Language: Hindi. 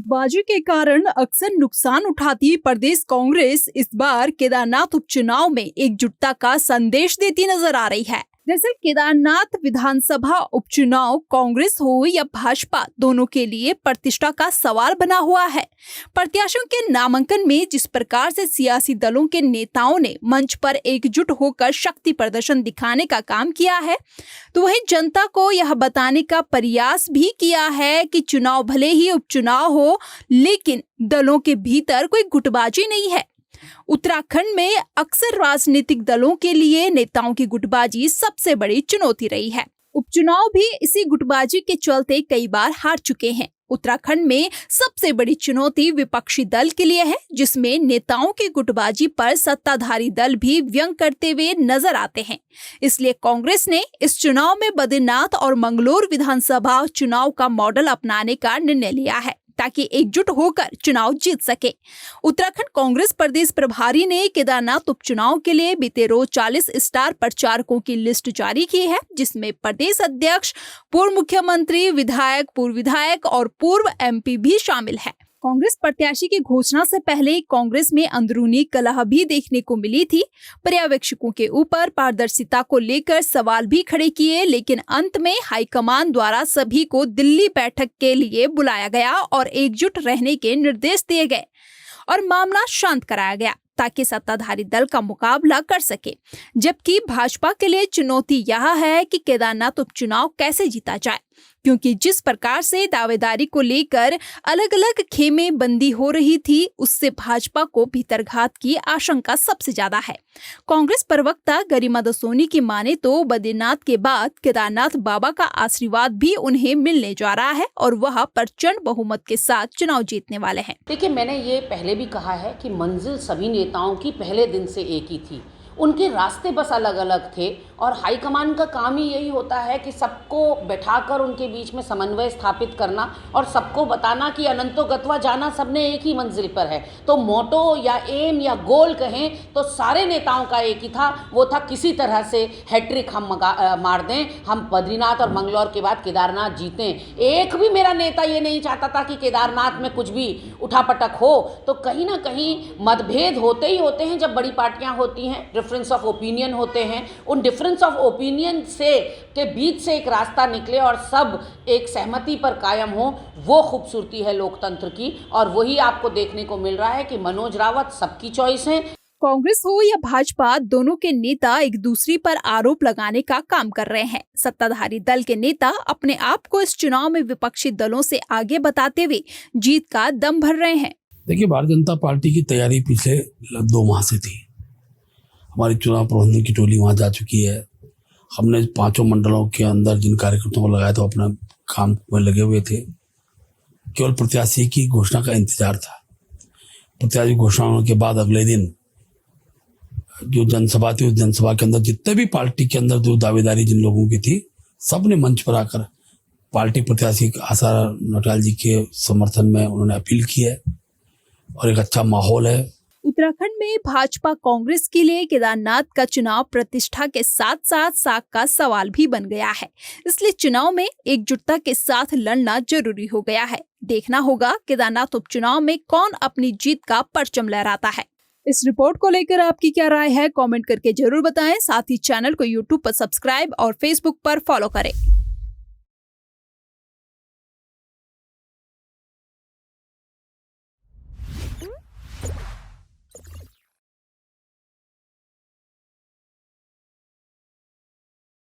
गुटबाजी के कारण अक्सर नुकसान उठाती प्रदेश कांग्रेस इस बार केदारनाथ उपचुनाव में एकजुटता का संदेश देती नजर आ रही है। दरअसल केदारनाथ विधानसभा उपचुनाव कांग्रेस हो या भाजपा, दोनों के लिए प्रतिष्ठा का सवाल बना हुआ है। प्रत्याशियों के नामांकन में जिस प्रकार से सियासी दलों के नेताओं ने मंच पर एकजुट होकर शक्ति प्रदर्शन दिखाने का काम किया है, तो वहीं जनता को यह बताने का प्रयास भी किया है कि चुनाव भले ही उपचुनाव हो, लेकिन दलों के भीतर कोई गुटबाजी नहीं है। उत्तराखंड में अक्सर राजनीतिक दलों के लिए नेताओं की गुटबाजी सबसे बड़ी चुनौती रही है। उपचुनाव भी इसी गुटबाजी के चलते कई बार हार चुके हैं। उत्तराखंड में सबसे बड़ी चुनौती विपक्षी दल के लिए है, जिसमें नेताओं की गुटबाजी पर सत्ताधारी दल भी व्यंग करते हुए नजर आते हैं। इसलिए कांग्रेस ने इस चुनाव में बद्रीनाथ और मंगलोर विधानसभा चुनाव का मॉडल अपनाने का निर्णय लिया है, ताकि एकजुट होकर चुनाव जीत सके। उत्तराखंड कांग्रेस प्रदेश प्रभारी ने केदारनाथ उपचुनाव के लिए बीते रोज 40 स्टार प्रचारकों की लिस्ट जारी की है, जिसमें प्रदेश अध्यक्ष, पूर्व मुख्यमंत्री, विधायक, पूर्व विधायक और पूर्व एमपी भी शामिल है। कांग्रेस प्रत्याशी की घोषणा से पहले कांग्रेस में अंदरूनी कलह भी देखने को मिली थी। पर्यवेक्षकों के ऊपर पारदर्शिता को लेकर सवाल भी खड़े किए, लेकिन अंत में हाईकमान द्वारा सभी को दिल्ली बैठक के लिए बुलाया गया और एकजुट रहने के निर्देश दिए गए और मामला शांत कराया गया, ताकि सत्ताधारी दल का मुकाबला कर सके। जबकि भाजपा के लिए चुनौती यह है कि केदारनाथ उपचुनाव कैसे जीता जाए, क्योंकि जिस प्रकार से दावेदारी को लेकर अलग अलग खेमे बंदी हो रही थी, उससे भाजपा को भीतरघात की आशंका सबसे ज्यादा है। कांग्रेस प्रवक्ता गरिमा दसोनी की माने तो बद्रीनाथ के बाद केदारनाथ बाबा का आशीर्वाद भी उन्हें मिलने जा रहा है और वह प्रचंड बहुमत के साथ चुनाव जीतने वाले हैं। देखिए, मैंने ये पहले भी कहा है कि मंजिल सभी नेताओं की पहले दिन से एक ही थी। उनके रास्ते बस अलग अलग थे और हाईकमान का काम ही यही होता है कि सबको बैठाकर उनके बीच में समन्वय स्थापित करना और सबको बताना कि अनंतो गत्वा जाना, सबने एक ही मंजिल पर है। तो मोटो या एम या गोल कहें तो सारे नेताओं का एक ही था, वो था किसी तरह से हैट्रिक हम मार दें, हम बद्रीनाथ और मंगलौर के बाद केदारनाथ जीतें। एक भी मेरा नेता ये नहीं चाहता था कि केदारनाथ में कुछ भी उठापटक हो। तो कहीं ना कहीं मतभेद होते ही होते हैं जब बड़ी पार्टियां होती हैं, डिफरेंस ऑफ ओपिनियन होते हैं। उन डिफरेंस ऑफ ओपिनियन से के बीच से एक रास्ता निकले और सब एक सहमति पर कायम हो, वो खूबसूरती है लोकतंत्र की। और वही आपको देखने को मिल रहा है कि मनोज रावत सबकी चॉइस है। कांग्रेस हो या भाजपा, दोनों के नेता एक दूसरे पर आरोप लगाने का काम कर रहे हैं। सत्ताधारी दल के नेता अपने आप को इस चुनाव में विपक्षी दलों से आगे बताते हुए जीत का दम भर रहे हैं। देखिए, भारतीय जनता पार्टी की तैयारी पिछले 2 माह से थी। हमारी चुनाव प्रबंधन की टोली वहाँ जा चुकी है। हमने 5 मंडलों के अंदर जिन कार्यकर्ताओं को लगाया था, अपना काम में लगे हुए थे। केवल प्रत्याशी की घोषणा का इंतजार था। प्रत्याशी घोषणा होने के बाद अगले दिन जो जनसभा थी, उस जनसभा के अंदर जितने भी पार्टी के अंदर जो दावेदारी जिन लोगों की थी, सब ने मंच पर आकर पार्टी प्रत्याशी आशा नटाल जी के समर्थन में उन्होंने अपील की है और एक अच्छा माहौल है। उत्तराखंड में भाजपा कांग्रेस के लिए केदारनाथ का चुनाव प्रतिष्ठा के साथ साथ साख का सवाल भी बन गया है। इसलिए चुनाव में एकजुटता के साथ लड़ना जरूरी हो गया है। देखना होगा केदारनाथ उपचुनाव में कौन अपनी जीत का परचम लहराता है। इस रिपोर्ट को लेकर आपकी क्या राय है, कमेंट करके जरूर बताएं। साथ ही चैनल को यूट्यूब पर सब्सक्राइब और फेसबुक पर फॉलो करें।